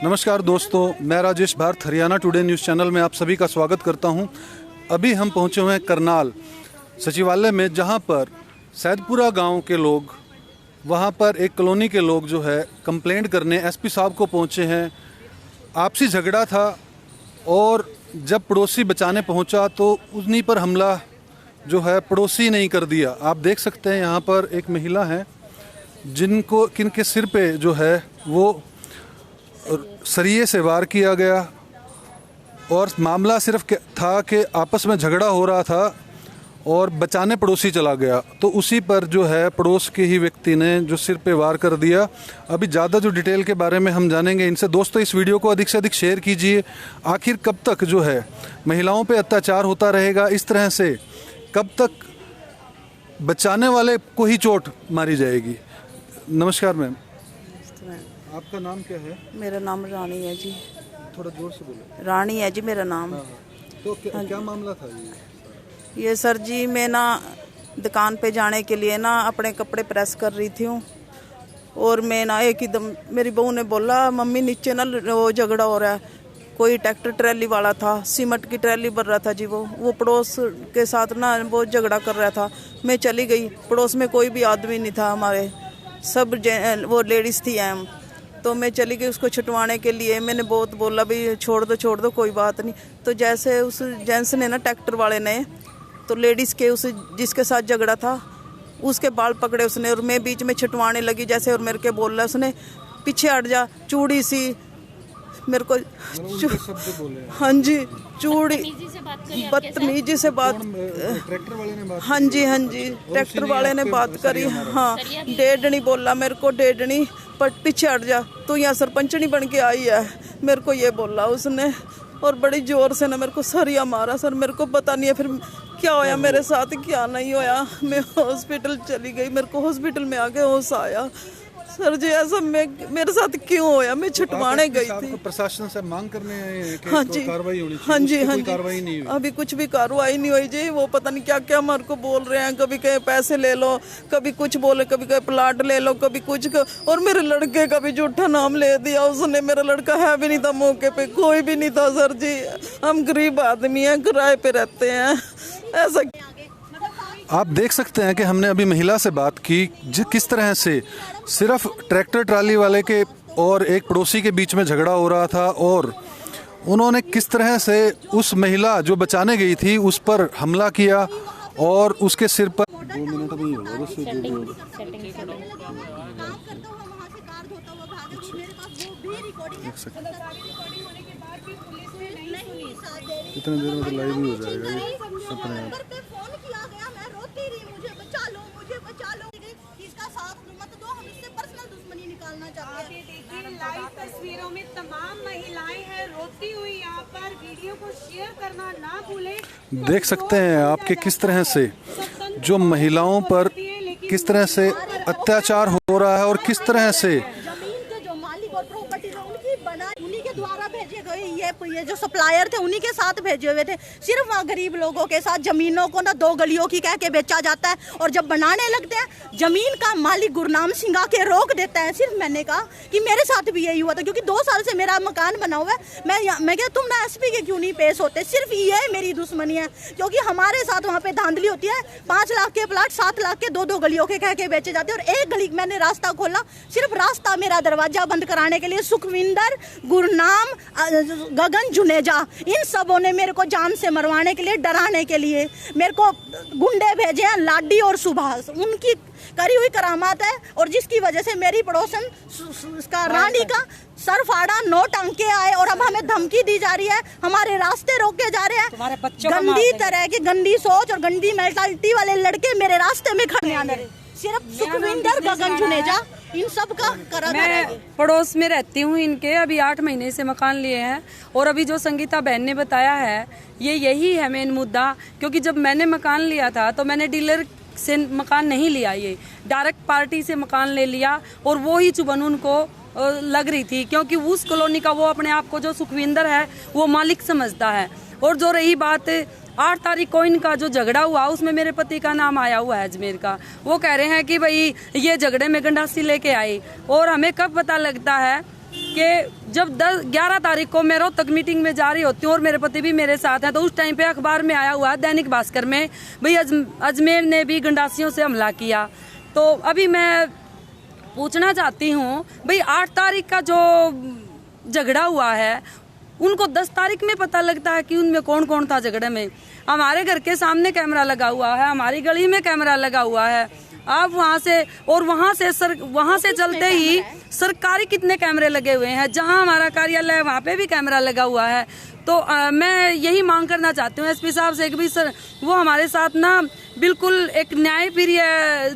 नमस्कार दोस्तों, मैं Rajesh Bharat Haryana today news channel में आप सभी का स्वागत करता हूं। अभी हम पहुंचे हुए हैं करनाल सचिवालय में, जहां पर सैदपुरा गांव के लोग, वहां पर एक कॉलोनी के लोग जो है कंप्लेंट करने एसपी साहब को पहुंचे हैं। आपसी झगड़ा था और जब पड़ोसी बचाने पहुंचा तो उन्हीं पर हमला जो है पड़ोसी नहीं कर दिया। आप देख सकते हैं यहाँ पर एक महिला है किनके सिर पे जो है वो सरिये से वार किया गया और मामला सिर्फ था कि आपस में झगड़ा हो रहा था और बचाने पड़ोसी चला गया, तो उसी पर जो है पड़ोस के ही व्यक्ति ने जो सिर पे वार कर दिया। अभी ज़्यादा जो डिटेल के बारे में हम जानेंगे इनसे। दोस्तों, इस वीडियो को अधिक से अधिक शेयर कीजिए। आखिर कब तक जो है महिलाओं पे अत्याचार होता रहेगा इस तरह से? कब तक बचाने वाले को ही चोट मारी जाएगी? नमस्कार मैम, आपका नाम क्या है? मेरा नाम रानी है जी। थोड़ा जोर से बोलो। रानी है जी मेरा नाम। तो क्या मामला था ये सर जी, मैं ना दुकान पे जाने के लिए ना अपने कपड़े प्रेस कर रही थी और मैं ना एकदम मेरी बहू ने बोला, मम्मी नीचे ना वो झगड़ा हो रहा है। कोई ट्रैक्टर ट्रैली वाला था, सीमेंट की ट्रैली भर रहा था जी। वो पड़ोस के साथ ना वो झगड़ा कर रहा था। मैं चली गई, पड़ोस में कोई भी आदमी नहीं था, हमारे सब वो लेडीज़ थी एम। तो मैं चली गई उसको छुटवाने के लिए। मैंने बहुत बोला भाई छोड़ दो कोई बात नहीं। तो जैसे उस जेंट्स ने ना, ट्रैक्टर वाले ने, तो लेडीज़ के उस जिसके साथ झगड़ा था उसके बाल पकड़े उसने और मैं बीच में छुटवाने लगी जैसे, और मेरे के बोल रहा उसने पीछे हट जा, चूड़ी सी मेरे को हाँ जी, चूड़ी बदतमीजी से बात। ट्रैक्टर वाले ने बात? हाँ जी, ट्रैक्टर वाले ने बात करी। हाँ, डेढ़नी बोला मेरे को, डेढ़नी पर पीछे हट जा, तू यहाँ सरपंचनी बन के आई है, मेरे को ये बोला उसने। और बड़ी जोर से ना मेरे को सरिया मारा। सर मेरे को पता नहीं है फिर क्या होया मेरे साथ, क्या नहीं होया। मैं हॉस्पिटल चली गई, मेरे को हॉस्पिटल में आके होश आया। सर जी ऐसा मेरे साथ क्यों होया? मैं छुटवाने गई थी। प्रशासन से मांग करने आए हैं कि हाँ जी, कार्रवाई होनी चाहिए। हाँ जी, कार्रवाई नहीं हुई। अभी कुछ भी कार्रवाई नहीं हुई जी। वो पता नहीं क्या क्या हमारे को बोल रहे हैं। कभी कहे पैसे ले लो, कभी कुछ बोले, कभी कहे प्लाट ले लो, कभी कुछ और मेरे लड़के का भी झूठा नाम ले दिया उसने। मेरा लड़का है भी नहीं था मौके पे, कोई भी नहीं था सर जी। हम गरीब आदमी हैं, किराए पे रहते हैं। ऐसा आप देख सकते हैं कि हमने अभी महिला से बात की किस तरह से सिर्फ ट्रैक्टर ट्राली वाले के और एक पड़ोसी के बीच में झगड़ा हो रहा था और उन्होंने किस तरह से उस महिला जो बचाने गई थी उस पर हमला किया और उसके सिर पर 2 मिनट नहीं होगा बस। इतने देर में तो लाइव ही हो जाएगा ये अपने आप। लाइव तस्वीरों में तमाम महिलाएं हैं रोती हुई। यहाँ पर वीडियो को शेयर करना ना भूलें। देख सकते हैं आपके किस तरह से जो महिलाओं पर किस तरह से अत्याचार हो रहा है और किस तरह से उन्हीं के द्वारा भेजे गए। ये जो सप्लायर थे उन्हीं के साथ भेजे हुए थे। सिर्फ वहाँ गरीब लोगों के साथ जमीनों को ना 2 गलियों की कह के बेचा जाता है और जब बनाने लगते हैं जमीन का मालिक गुरनाम सिंह आके रोक देता है। सिर्फ मैंने कहा कि मेरे साथ भी यही हुआ था, क्योंकि 2 साल से मेरा मकान बना हुआ है। मैं क्या तुम ना एसपी के क्यों नहीं पेश होते? सिर्फ ये मेरी दुश्मनी है, क्योंकि हमारे साथ वहाँ पे धांधली होती है। 5 लाख के प्लाट 7 लाख के 2-2 गलियों के कह के बेचे जाते हैं। और एक गली मैंने रास्ता खोला, सिर्फ रास्ता मेरा दरवाजा बंद कराने के लिए। सुखविंदर, गुरनाम, गगन जुनेजा, इन सबों ने मेरे को जान से मरवाने के लिए, डराने के लिए मेरे को गुंडे भेजे हैं। लाडी और सुभाष उनकी करी हुई करामात है और जिसकी वजह से मेरी पड़ोसन इसका रानी का सर फाड़ा, 9 टांके आए और अब हमें धमकी दी जा रही है, हमारे रास्ते रोके जा रहे हैं। गंदी तरह की गंदी सोच और गंदी मेंटालिटी वाले लड़के मेरे रास्ते में खड़े आने रहे। सिर्फ सुखविंदर, गगन जुनेजा, इन सब का करा। मैं पड़ोस में रहती हूँ इनके, अभी 8 महीने से मकान लिए हैं। और अभी जो संगीता बहन ने बताया है यही है मेन मुद्दा, क्योंकि जब मैंने मकान लिया था तो मैंने डीलर से मकान नहीं लिया, ये डायरेक्ट पार्टी से मकान ले लिया और वो ही चुभन उनको लग रही थी, क्योंकि उस कॉलोनी का वो अपने आप को जो सुखविंदर है वो मालिक समझता है। और जो रही बात 8 तारीख को इनका जो झगड़ा हुआ उसमें मेरे पति का नाम आया हुआ है अजमेर का। वो कह रहे हैं कि भाई ये झगड़े में गंडासी लेके आई, और हमें कब पता लगता है कि जब 11 तारीख को मैं रोहतक मीटिंग में जा रही होती हूँ और मेरे पति भी मेरे साथ हैं, तो उस टाइम पे अखबार में आया हुआ है दैनिक भास्कर में, भाई अजमेर ने भी गंडासियों से हमला किया। तो अभी मैं पूछना चाहती हूँ, भाई 8 तारीख का जो झगड़ा हुआ है उनको 10 तारीख में पता लगता है कि उनमें कौन कौन था झगड़े में। हमारे घर के सामने कैमरा लगा हुआ है, हमारी गली में कैमरा लगा हुआ है। आप वहाँ से चलते ही सरकारी कितने कैमरे लगे हुए हैं, जहाँ हमारा कार्यालय है वहाँ पे भी कैमरा लगा हुआ है। तो मैं यही मांग करना चाहती हूँ एसपी साहब से कि भाई सर वो हमारे साथ ना बिल्कुल एक न्याय प्रिय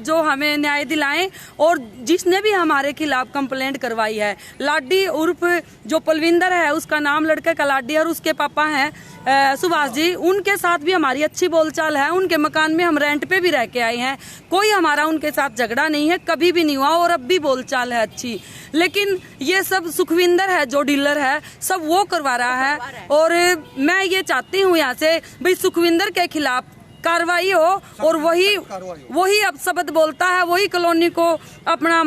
जो हमें न्याय दिलाएं। और जिसने भी हमारे खिलाफ कंप्लेंट करवाई है, लाडी उर्फ जो पलविंदर है, उसका नाम लड़के का लाडी और उसके पापा हैं सुभाष जी, उनके साथ भी हमारी अच्छी बोलचाल है। उनके मकान में हम रेंट पे भी रह के आए हैं, कोई हमारा उनके साथ झगड़ा नहीं है, कभी भी नहीं हुआ और अब भी बोलचाल है अच्छी। लेकिन ये सब सुखविंदर है जो डीलर है, सब वो करवा रहा है। और मैं ये चाहती हूँ यहाँ से भाई सुखविंदर के खिलाफ कार्रवाई हो और वही अब शब्द बोलता है, वही कॉलोनी को अपना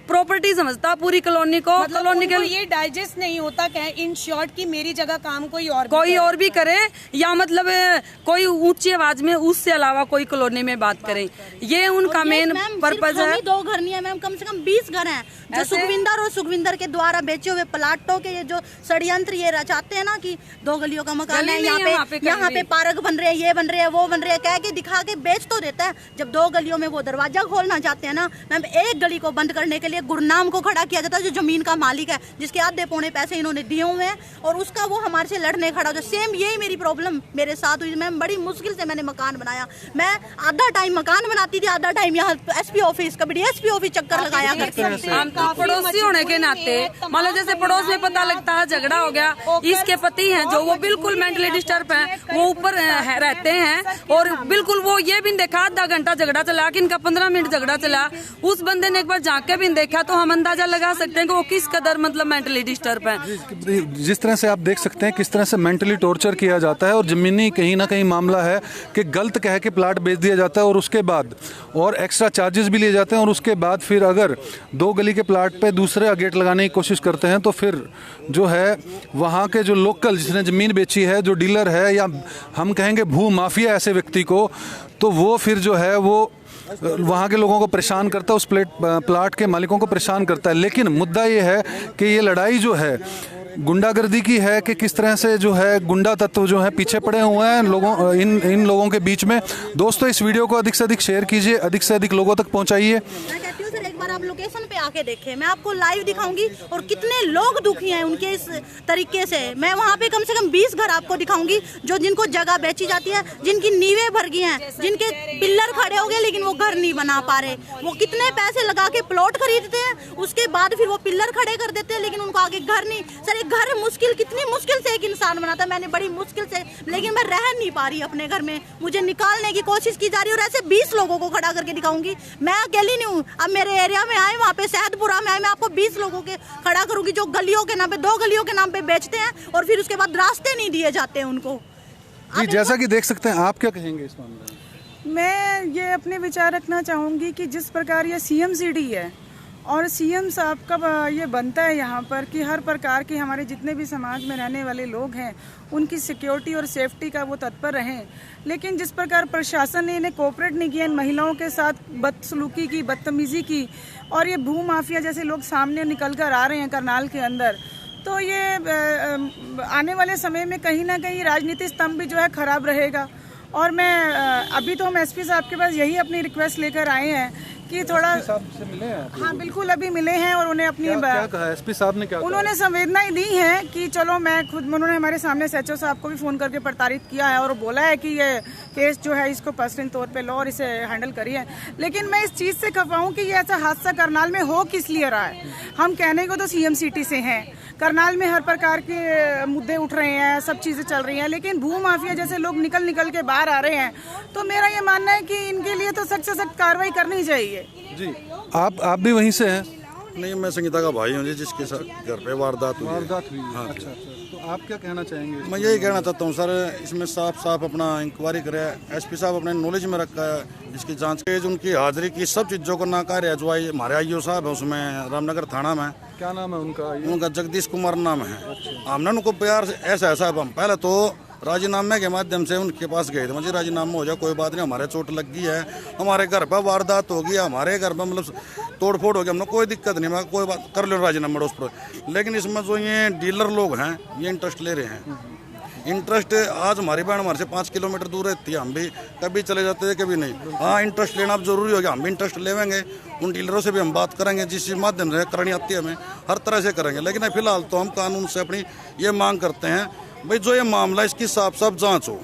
प्रॉपर्टी समझता, पूरी कॉलोनी को। कॉलोनी के ये डाइजेस्ट नहीं होता क्या इन शॉर्ट की मेरी जगह काम कोई और भी करे, या मतलब कोई ऊंची आवाज में उससे अलावा कोई कॉलोनी में बात करे, ये उनका मेन पर्पज है। 2 घर नहीं है मैम, कम से कम 20 घर हैं जो सुखविंदर के द्वारा बेचे हुए प्लाटों के ये जो षड्यंत्र ये रचाते हैं ना कि 2 गलियों का मकान है, यहाँ पे पार्क बन रहे हैं, ये बन रहे हैं, वो बन रहे हैं, कह के दिखा के बेच तो देता है। जब 2 गलियों में वो दरवाजा खोलना चाहते हैं ना मैम, एक गली को बंद करने के लिए गुरनाम को खड़ा किया जाता है जो जमीन का मालिक है, जिसके आधे पौने पैसे इन्होंने दिए हुए हैं और उसका वो हमारे से लड़ने खड़ा हो। सेम यही मेरी प्रॉब्लम मेरे साथ हुई। मैम बड़ी मुश्किल से मैंने मकान बनाया, मैं आधा टाइम मकान बनाती थी, आधा टाइम यहाँ एसपी ऑफिस, कभी डीएसपी ऑफिस चक्कर लगाया करती थी। पड़ोसी होने के नाते मतलब जैसे पड़ोस में पता लगता है झगड़ा हो गया, इसके पति हैं जो वो बिल्कुल मेंटली डिस्टर्ब हैं, वो ऊपर रहते हैं और बिल्कुल वो ये भी देखा आधा घंटा झगड़ा चला कि इनका 15 मिनट झगड़ा चला, उस बंदे ने एक बार जाके भी देखा, तो हम अंदाजा लगा सकते हैं कि वो किस कदर मतलब मेंटली डिस्टर्ब है। जिस तरह से आप देख सकते हैं किस तरह से मेंटली टॉर्चर किया जाता है और जमीनी कहीं ना कहीं मामला है कि गलत कह के प्लाट बेच दिया जाता है और उसके बाद और एक्स्ट्रा चार्जेस भी लिए जाते हैं और उसके बाद फिर अगर 2 गली के प्लाट पे दूसरे गेट लगाने की कोशिश करते हैं तो फिर जो है वहाँ के जो लोकल जिसने ज़मीन बेची है, जो डीलर है या हम कहेंगे भू माफिया ऐसे व्यक्ति को, तो वो फिर जो है वो वहाँ के लोगों को परेशान करता है, उस प्लाट के मालिकों को परेशान करता है। लेकिन मुद्दा ये है कि ये लड़ाई जो है गुंडागर्दी की है कि किस तरह से जो है गुंडा तत्व जो है पीछे पड़े हुए हैं लोगों इन लोगों के बीच में। दोस्तों इस वीडियो को अधिक से अधिक शेयर कीजिए, अधिक से अधिक लोगों तक पहुंचाइए। मैं कहती हूँ सर एक बार आप लोकेशन पे आके देखें, मैं आपको लाइव दिखाऊंगी और कितने लोग दुखी हैं उनके इस तरीके से। मैं वहाँ पे कम से कम 20 घर आपको दिखाऊंगी जो जिनको जगह बेची जाती है, जिनकी नींवें भर गई हैं, जिनके पिल्लर खड़े हो गए लेकिन वो घर नहीं बना पा रहे। वो कितने पैसे लगा के प्लॉट खरीदते हैं, उसके बाद फिर वो पिल्लर खड़े कर देते हैं लेकिन उनको आगे घर नहीं। सर एक घर मुश्किल, कितनी मुश्किल से एक इंसान बनाता है, मैंने बड़ी मुश्किल से, लेकिन मैं रह नहीं पा रही अपने घर में, मुझे निकालने की कोशिश की जा रही है और ऐसे 20 लोगों को खड़ा करके दिखाऊंगी। मैं अकेली नहीं हूँ, अब मेरे एरिया में आए, वहाँ पे सैदपुरा में आए, मैं आपको 20 लोगों के खड़ा करूंगी जो गलियों के नाम पे 2 गलियों के नाम पे बेचते हैं और फिर उसके बाद रास्ते नहीं दिए जाते हैं उनको। जी जैसा कि देख सकते हैं, आप क्या कहेंगे इस मामले में? मैं ये अपने विचार रखना चाहूँगी कि जिस प्रकार ये सीएम सिटी है और सीएम साहब का ये बनता है यहाँ पर कि हर प्रकार के हमारे जितने भी समाज में रहने वाले लोग हैं उनकी सिक्योरिटी और सेफ्टी का वो तत्पर रहें। लेकिन जिस प्रकार प्रशासन ने इन्हें कोऑपरेट नहीं किया, इन महिलाओं के साथ बदसलूकी की, बदतमीजी की और ये भू माफिया जैसे लोग सामने निकल कर आ रहे हैं करनाल के अंदर, तो ये आने वाले समय में कहीं ना कहीं राजनीतिक स्तंभ भी जो है खराब रहेगा। और मैं अभी तो हम एसपी साहब के पास यही अपनी रिक्वेस्ट लेकर आए हैं कि थोड़ा से मिले हैं। हाँ बिल्कुल अभी मिले हैं और उन्हें अपनी क्या कहा एसपी साहब ने? क्या उन्होंने संवेदनाएं दी हैं कि चलो मैं खुद, उन्होंने हमारे सामने एसएचओ साहब को भी फोन करके प्रताड़ित किया है और बोला है कि ये केस जो है इसको पर्सनल तौर पे लो और इसे हैंडल करिए। लेकिन मैं इस चीज़ से खफा हूँ कि ये ऐसा हादसा करनाल में हो किस लिए रहा है। हम कहने को तो सीएम सिटी से हैं, करनाल में हर प्रकार के मुद्दे उठ रहे हैं, सब चीज़ें चल रही हैं, लेकिन भू माफिया जैसे लोग निकल के बाहर आ रहे हैं। तो मेरा ये मानना है कि इनके लिए तो सख्त से सख्त कार्रवाई करनी चाहिए। जी आप भी वहीं से हैं? नहीं, मैं संगीता का भाई हूँ जी, जिसके साथ घर पे वारदात हुई है। वारदात हुई है। हाँ जी। अच्छा अच्छा, तो आप क्या कहना चाहेंगे? मैं यही कहना चाहता हूँ सर, इसमें साफ साफ अपना इंक्वायरी करे। एसपी साहब अपने नॉलेज में रखा है, इसकी जांच के उनकी हाजिरी की सब चीज़ों को ना कार्य जो हमारे आईओ साहब है उसमें रामनगर थाना में। क्या नाम है उनका? उनका जगदीश कुमार नाम है। हमने उनको प्यार से ऐसा साहब, हम पहले तो राजीनामे के माध्यम से उनके पास गए थे, मुझे राजीनामा हो जाए कोई बात नहीं, हमारे चोट लग गई है, हमारे घर पर वारदात हो गई, हमारे घर पर मतलब तोड़ फोड़ हो गया, हमने कोई दिक्कत नहीं, मैं कोई बात कर लो राजीनामा उस पर। लेकिन इसमें जो ये डीलर लोग हैं ये इंटरेस्ट ले रहे हैं। इंटरेस्ट आज हमारी बहन हमारे से 5 किलोमीटर दूर रहती है, हम भी कभी चले जाते थे कभी नहीं। हाँ, इंटरेस्ट लेना अब जरूरी हो गया, हम भी इंटरेस्ट लेवेंगे, उन डीलरों से भी हम बात करेंगे, जिस माध्यम से करनी आती है हमें हर तरह से करेंगे। लेकिन फिलहाल तो हम कानून से अपनी ये मांग करते हैं भाई जो ये मामला इसकी साफ साफ जांच हो।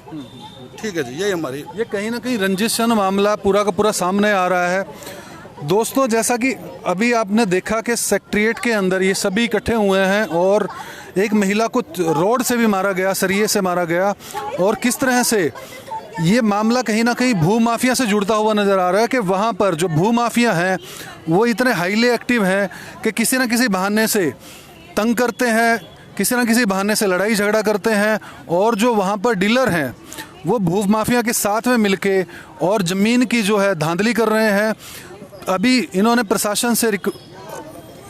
ठीक है जी, यही हमारी। ये कहीं ना कहीं रंजिशन मामला पूरा का पूरा सामने आ रहा है। दोस्तों, जैसा कि अभी आपने देखा कि सेक्रेटेरिएट के अंदर ये सभी इकट्ठे हुए हैं और एक महिला को रोड से भी मारा गया, सरिये से मारा गया, और किस तरह से ये मामला कहीं ना कहीं भू माफिया से जुड़ता हुआ नज़र आ रहा है कि वहाँ पर जो भू माफिया हैं वो इतने हाईली एक्टिव हैं कि किसी न किसी बहाने से तंग करते हैं, किसी न किसी बहाने से लड़ाई झगड़ा करते हैं, और जो वहाँ पर डीलर हैं वो भू माफिया के साथ में मिलके और ज़मीन की जो है धांधली कर रहे हैं। अभी इन्होंने प्रशासन से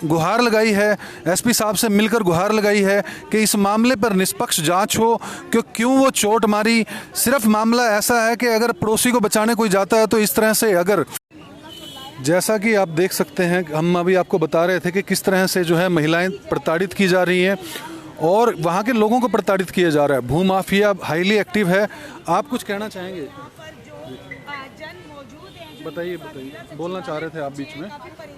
गुहार लगाई है, एसपी साहब से मिलकर गुहार लगाई है कि इस मामले पर निष्पक्ष जांच हो कि क्यों वो चोट मारी। सिर्फ मामला ऐसा है कि अगर पड़ोसी को बचाने कोई जाता है तो इस तरह से, अगर जैसा कि आप देख सकते हैं, हम अभी आपको बता रहे थे कि किस तरह से जो है महिलाएं प्रताड़ित की जा रही हैं और वहाँ के लोगों को प्रताड़ित किया जा रहा है। भू माफिया हाईली एक्टिव है। आप कुछ कहना चाहेंगे? बताइए, बोलना चाह रहे थे आप बीच में।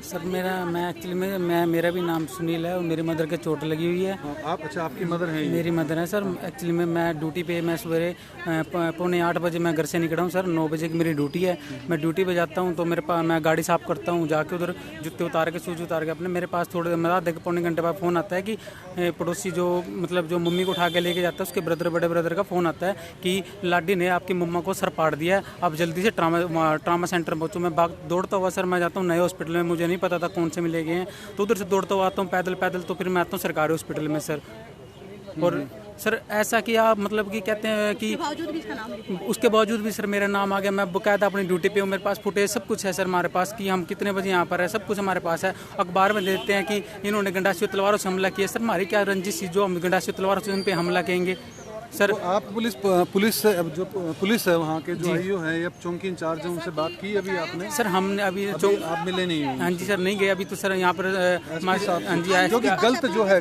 सर मैं एक्चुअली में मेरा भी नाम सुनील है और मेरी मदर के चोट लगी हुई है। आप? अच्छा, आपकी मदर है? मेरी मदर है सर। एक्चुअली में मैं ड्यूटी पे, मैं सवेरे 7:45 बजे मैं घर से निकला हूँ सर। 9 बजे की मेरी ड्यूटी है। मैं ड्यूटी पे जाता हूँ तो मेरे पास, मैं गाड़ी साफ करता हूँ, जाके उधर जूते उतार के, शूज उतार के अपने, मेरे पास थोड़ी देर आधे पौने घंटे बाद फ़ोन आता है कि पड़ोसी जो मतलब जो मम्मी को उठा के लेके जाता है उसके बड़े ब्रदर का फ़ोन आता है कि लाडी ने आपकी मम्मा को सर पाड़ दिया है, आप जल्दी से ट्रामा सेंटर पहुँचो। मैं दौड़ता हुआ सर मैं जाता हूँ नए हॉस्पिटल में, मुझे नहीं पता था कौन से मिले गए हैं, तो उधर से दौड़ता हुआ आता हूँ पैदल, तो फिर मैं आता हूँ सरकारी हॉस्पिटल में सर। और सर ऐसा कि आप मतलब कि कहते हैं कि उसके बावजूद भी सर मेरा नाम आ गया। मैं बाकायदा अपनी ड्यूटी पे हूँ, मेरे पास फुटेज सब कुछ है सर हमारे पास कि हम कितने बजे यहाँ पर है, सब कुछ हमारे पास है। अखबार में देते हैं कि इन्होंने गंडासी तलवारों से हमला किया। सर हमारी क्या रंजिश जो हम गंडासी तलवारों से उन पर हमला करेंगे सर? तो आप पुलिस से, अब जो पुलिस है वहाँ के जो आईओ हैं या चौकी इंचार्ज हैं उनसे बात की अभी आपने? सर हमने अभी आप मिले नहीं हैं? हाँ जी सर, नहीं गए अभी तो सर। यहाँ पर हाँ जी, जो कि गलत जो है,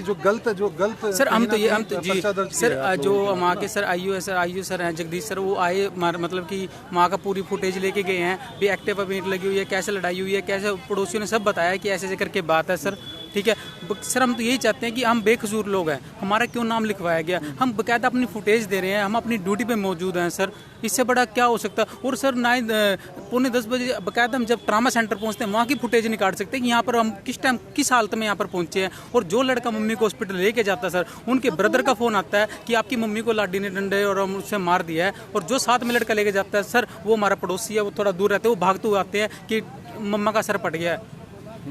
जो गलत सर, हम तो जी सर, जो वहाँ के सर आईओ सर हैं जगदीश सर, वो आए मतलब कि वहाँ का पूरी फुटेज लेके गए हैं भी, एक्टिव अभी लगी हुई है, कैसे लड़ाई हुई है, कैसे पड़ोसियों ने सब बताया कि ऐसे करके बात है सर। ठीक है सर, हम तो यही चाहते हैं कि हम बेकसूर लोग हैं, हमारा क्यों नाम लिखवाया गया? हम बाकायदा अपनी फुटेज दे रहे हैं, हम अपनी ड्यूटी पे मौजूद हैं सर, इससे बड़ा क्या हो सकता है? और सर 9:45 बजे बाकायदा हम जब ट्रामा सेंटर पहुंचते हैं वहाँ की फुटेज निकाल सकते हैं कि यहाँ पर हम किस टाइम किस हालत में यहाँ पर पहुंचे हैं। और जो लड़का मम्मी को हॉस्पिटल लेके जाता है सर, उनके ब्रदर का फ़ोन आता है कि आपकी मम्मी को लाडी ने डंडे और हम उससे मार दिया है। और जो साथ में लड़का लेके जाता है सर, वो हमारा पड़ोसी है, वो थोड़ा दूर रहते हैं, वो भागते हुए आते हैं कि मम्मा का सर पट गया है।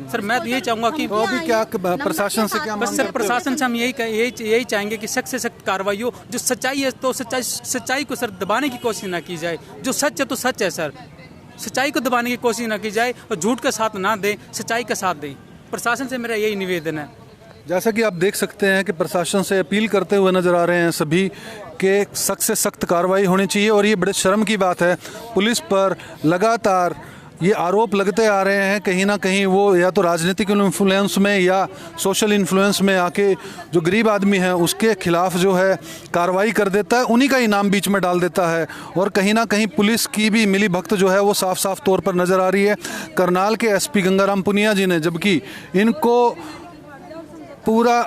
सर मैं तो यही चाहूँगा कि तो अभी क्या प्रशासन से क्या बस सर प्रशासन से हम यही चाहेंगे कि सख्त से सख्त कार्रवाई हो। जो सच्चाई है तो सच्चाई को सर दबाने की कोशिश ना की जाए। जो सच है तो सच है सर, सच्चाई को दबाने की कोशिश ना की जाए और झूठ का साथ ना दें, सच्चाई का साथ दें। प्रशासन से मेरा यही निवेदन है। जैसा कि आप देख सकते हैं कि प्रशासन से अपील करते हुए नजर आ रहे हैं सभी कि सख्त से सख्त कार्रवाई होनी चाहिए। और ये बड़े शर्म की बात है, पुलिस पर लगातार ये आरोप लगते आ रहे हैं कहीं ना कहीं वो या तो राजनीतिक इन्फ्लुएंस में या सोशल इन्फ्लुएंस में आके जो गरीब आदमी है उसके खिलाफ जो है कार्रवाई कर देता है, उन्हीं का ही नाम बीच में डाल देता है। और कहीं ना कहीं पुलिस की भी मिली भगत जो है वो साफ साफ तौर पर नज़र आ रही है। करनाल के एसपी गंगाराम पुनिया जी ने जबकि इनको पूरा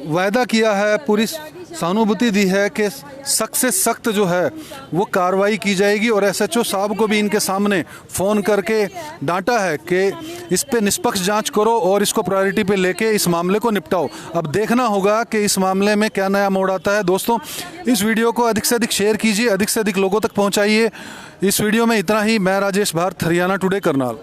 वायदा किया है, पूरी सहानुभूति दी है कि सख्त से सख्त जो है वो कार्रवाई की जाएगी। और एसएचओ साहब को भी इनके सामने फ़ोन करके डांटा है कि इस पे निष्पक्ष जांच करो और इसको प्रायोरिटी पे लेके इस मामले को निपटाओ। अब देखना होगा कि इस मामले में क्या नया मोड़ आता है। दोस्तों, इस वीडियो को अधिक से अधिक शेयर कीजिए, अधिक से अधिक लोगों तक पहुँचाइए। इस वीडियो में इतना ही। मैं राजेश भारत, हरियाणा टुडे, करनाल।